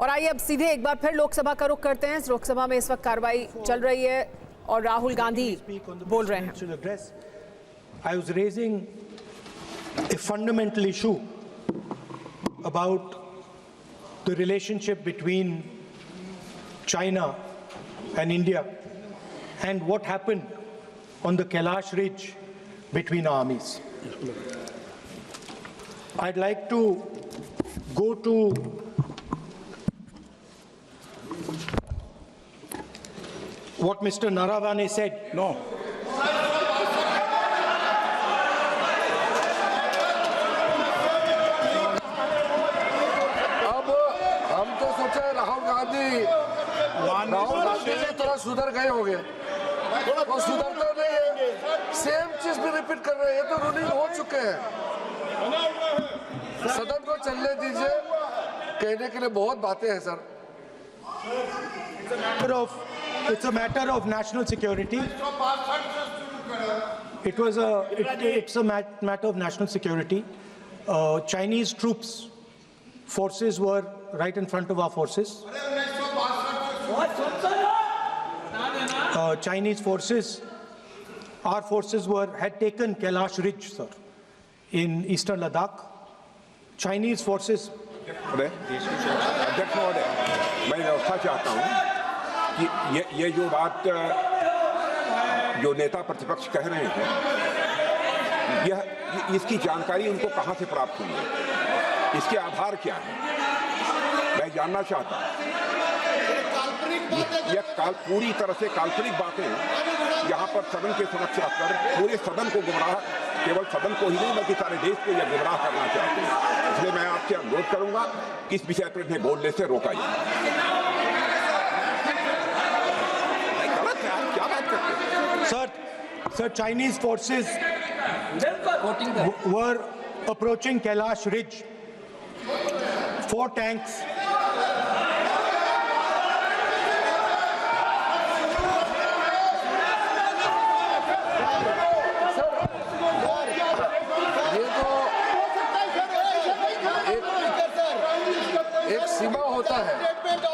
और आइए अब सीधे एक बार फिर लोकसभा का रुख करते हैं। लोकसभा में इस वक्त कार्रवाई चल रही है और राहुल गांधी बोल रहे हैं। I was raising a fundamental issue about the relationship between China and India and what happened on the Kailash Ridge between armies. I'd like to go to what Mr. Naravane said. No. अब हम तो सोचे राहुल गांधी से थोड़ा सुधर गए होंगे, वो सुधरते नहीं है, सेम चीज भी रिपीट कर रहे हैं। ये तो रूलिंग हो चुके हैं। सदन को चलने दीजिए, कहने के लिए बहुत बातें हैं sir. It's a matter of national security. It's a matter of national security. Chinese troops, forces were right in front of our forces. Chinese forces, our forces had taken Kailash Ridge, sir, in eastern Ladakh. Chinese forces. अध्यक्ष महोदय, मैं व्यवस्था चाहता हूँ कि ये जो बात जो नेता प्रतिपक्ष कह रहे हैं, यह इसकी जानकारी उनको कहाँ से प्राप्त हुई है, इसके आधार क्या है, मैं जानना चाहता हूँ। यह पूरी तरह से काल्पनिक बातें यहाँ पर सदन के सुरक्षा कर पूरे सदन को गुमराह, केवल सदन को ही नहीं बल्कि सारे देश को यह गुमराह करना चाहते हैं। इसलिए मैं आपसे अनुरोध करूंगा कि इस विषय पर इन्हें बोलने से रोका जाए। गलत है, आप क्या बात करते हैं? Sir, Chinese forces were approaching Kailash Ridge. 4 tanks. एक सीमा होता है,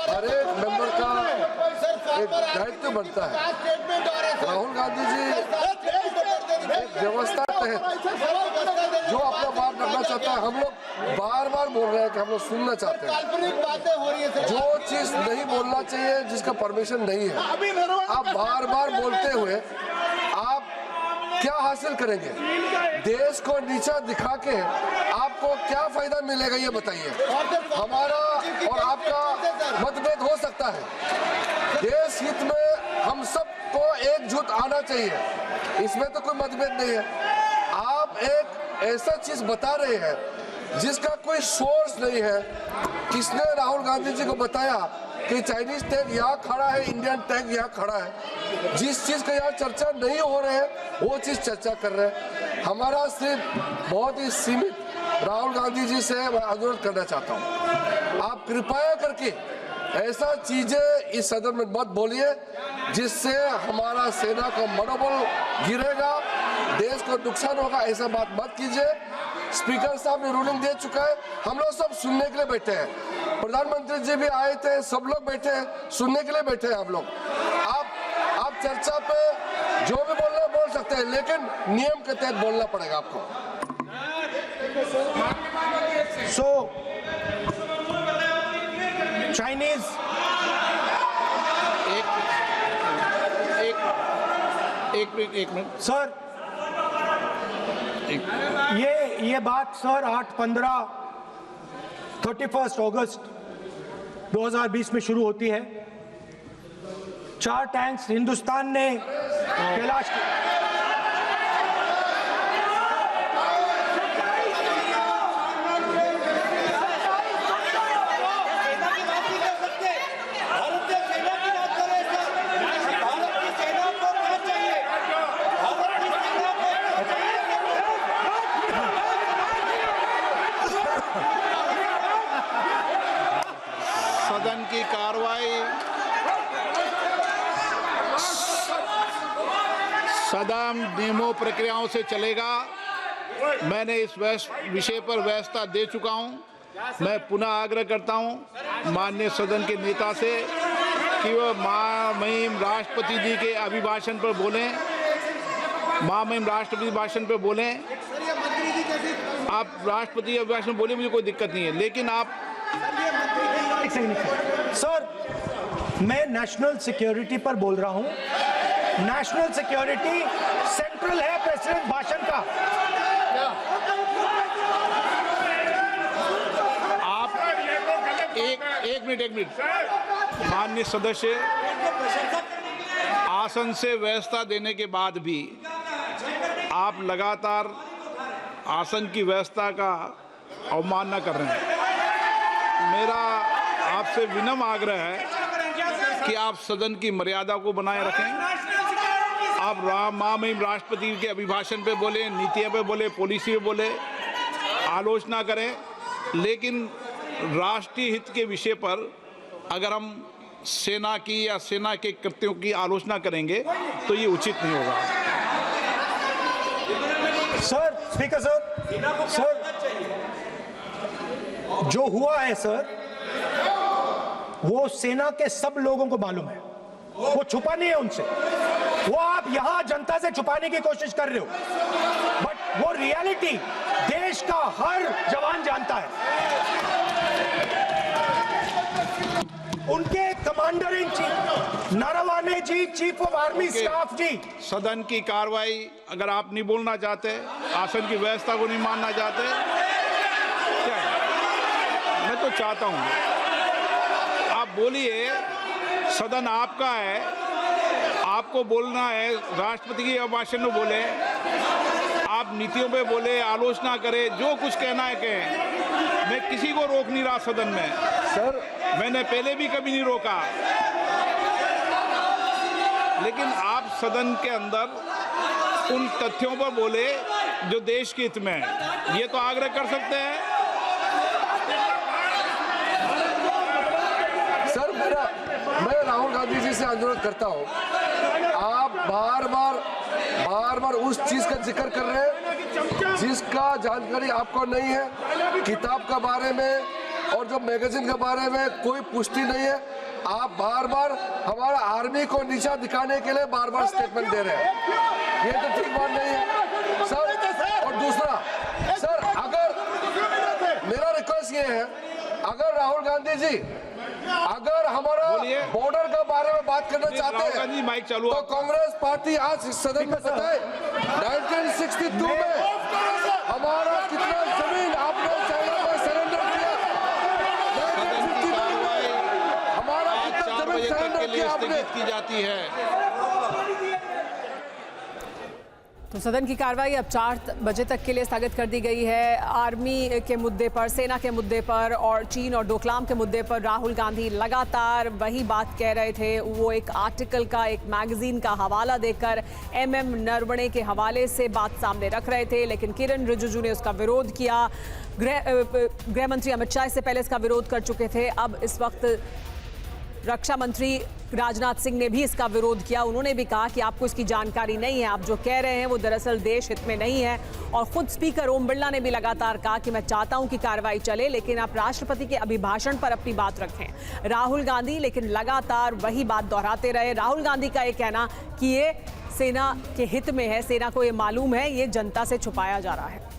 हर एक मेंबर का एक दायित्व बनता है। राहुल गांधी जी एक व्यवस्था तहत जो अपना बात रखना चाहता है, हम लोग बार बार बोल रहे हैं कि हम लोग सुनना चाहते हैं। जो चीज नहीं बोलना चाहिए, जिसका परमिशन नहीं है, आप बार बार बोलते हुए आप क्या हासिल करेंगे? देश को नीचा दिखा के आपको क्या फायदा मिलेगा, ये बताइए। हमारा और आपका मतभेद हो सकता है, देश हित में हम सबको एकजुट आना चाहिए, इसमें तो कोई मतभेद नहीं है। आप एक ऐसा चीज बता रहे हैं जिसका कोई सोर्स नहीं है। किसने राहुल गांधी जी को बताया कि चाइनीज टैंक यहाँ खड़ा है, इंडियन टैंक यहाँ खड़ा है? जिस चीज का यहाँ चर्चा नहीं हो रहे है, वो चीज चर्चा कर रहे हैं। हमारा सिर्फ बहुत ही सीमित राहुल गांधी जी से मैं अनुरोध करना चाहता हूँ, आप कृपया करके ऐसा चीजें इस सदन में मत बोलिए जिससे हमारा सेना का मनोबल गिरेगा, देश को नुकसान होगा। ऐसा बात मत कीजिए। स्पीकर साहब ने रूलिंग दे चुका है, हम लोग सब सुनने के लिए बैठे हैं। प्रधानमंत्री जी भी आए थे, सब लोग बैठे हैं, सुनने के लिए बैठे हैं हम लोग। आप चर्चा पे जो भी बोलना बोल सकते हैं, लेकिन नियम के तहत बोलना पड़ेगा आपको। So, Chinese एक मिनट सर, ये बात सर 31 अगस्त 2020 में शुरू होती है। 4 टैंक्स हिंदुस्तान ने कैलाश सदन की कार्रवाई सदा नियमों प्रक्रियाओं से चलेगा। मैंने इस विषय पर व्यवस्था दे चुका हूं। मैं पुनः आग्रह करता हूं माननीय सदन के नेता से कि वह महामहिम राष्ट्रपति जी के अभिभाषण पर बोलें, महामहिम राष्ट्रपति भाषण पर बोलें। आप राष्ट्रपति अभिभाषण बोले, मुझे कोई दिक्कत नहीं है, लेकिन आप सर, मैं नेशनल सिक्योरिटी पर बोल रहा हूं। नेशनल सिक्योरिटी सेंट्रल है प्रेसिडेंट भाषण का। आप एक मिनट माननीय सदस्य, आसन से व्यवस्था देने के बाद भी आप लगातार आसन की व्यवस्था का अवमानना कर रहे हैं। मेरा आपसे विनम्र आग्रह है कि आप सदन की मर्यादा को बनाए रखें। आप महामहिम राष्ट्रपति के अभिभाषण पे बोले, नीतियों पे बोले, पॉलिसी पे बोले, आलोचना करें, लेकिन राष्ट्रीय हित के विषय पर अगर हम सेना की या सेना के कृत्यों की आलोचना करेंगे तो ये उचित नहीं होगा। सर, स्पीकर सर, जो हुआ है सर, वो सेना के सब लोगों को मालूम है। वो छुपा नहीं है उनसे। वो आप यहां जनता से छुपाने की कोशिश कर रहे हो, बट वो रियलिटी देश का हर जवान जानता है। उनके commander in chief Naravane ji, chief of army staff ji. सदन की कार्रवाई अगर आप नहीं बोलना चाहते, आसन की व्यवस्था को नहीं मानना चाहते, क्या है? मैं तो चाहता हूं आप बोलिए, सदन आपका है, आपको बोलना है। राष्ट्रपति के अभिभाषण में बोले, आप नीतियों पे बोले, आलोचना करें, जो कुछ कहना है कहें। मैं किसी को रोक नहीं रहा सदन में सर, मैंने पहले भी कभी नहीं रोका, लेकिन आप सदन के अंदर उन तथ्यों पर बोले जो देश के हित में है, ये तो आग्रह कर सकते हैं। सर, मैं राहुल गांधी जी से अनुरोध करता हूं, आप बार बार उस चीज का जिक्र कर रहे हैं जिसका जानकारी आपको नहीं है। किताब के बारे में और जो मैगजीन के बारे में कोई पुष्टि नहीं है। आप बार बार हमारा आर्मी को नीचा दिखाने के लिए बार बार स्टेटमेंट दे रहे हैं, ये तो ठीक बात नहीं है सर। और दूसरा सर, अगर मेरा रिक्वेस्ट ये है, अगर राहुल गांधी जी अगर हमारा बॉर्डर के बारे में बात करना चाहते हैं तो कांग्रेस पार्टी आज इस सदन में बताए 1962 में हमारा कितना जमीन आपने चाइना को सरेंडर किया, 1952 में हमारा कितना जमीन सरेंडर किया आपने की जाती है। तो सदन की कार्रवाई अब 4 बजे तक के लिए स्थगित कर दी गई है। आर्मी के मुद्दे पर, सेना के मुद्दे पर और चीन और डोकलाम के मुद्दे पर राहुल गांधी लगातार वही बात कह रहे थे। वो एक आर्टिकल का, एक मैगजीन का हवाला देकर MM नरवणे के हवाले से बात सामने रख रहे थे, लेकिन किरण रिजिजू ने उसका विरोध किया। गृह मंत्री अमित शाह इससे पहले इसका विरोध कर चुके थे। अब इस वक्त रक्षा मंत्री राजनाथ सिंह ने भी इसका विरोध किया। उन्होंने भी कहा कि आपको इसकी जानकारी नहीं है, आप जो कह रहे हैं वो दरअसल देश हित में नहीं है। और खुद स्पीकर ओम बिरला ने भी लगातार कहा कि मैं चाहता हूं कि कार्रवाई चले, लेकिन आप राष्ट्रपति के अभिभाषण पर अपनी बात रखें। राहुल गांधी लेकिन लगातार वही बात दोहराते रहे। राहुल गांधी का ये कहना कि ये सेना के हित में है, सेना को ये मालूम है, ये जनता से छुपाया जा रहा है।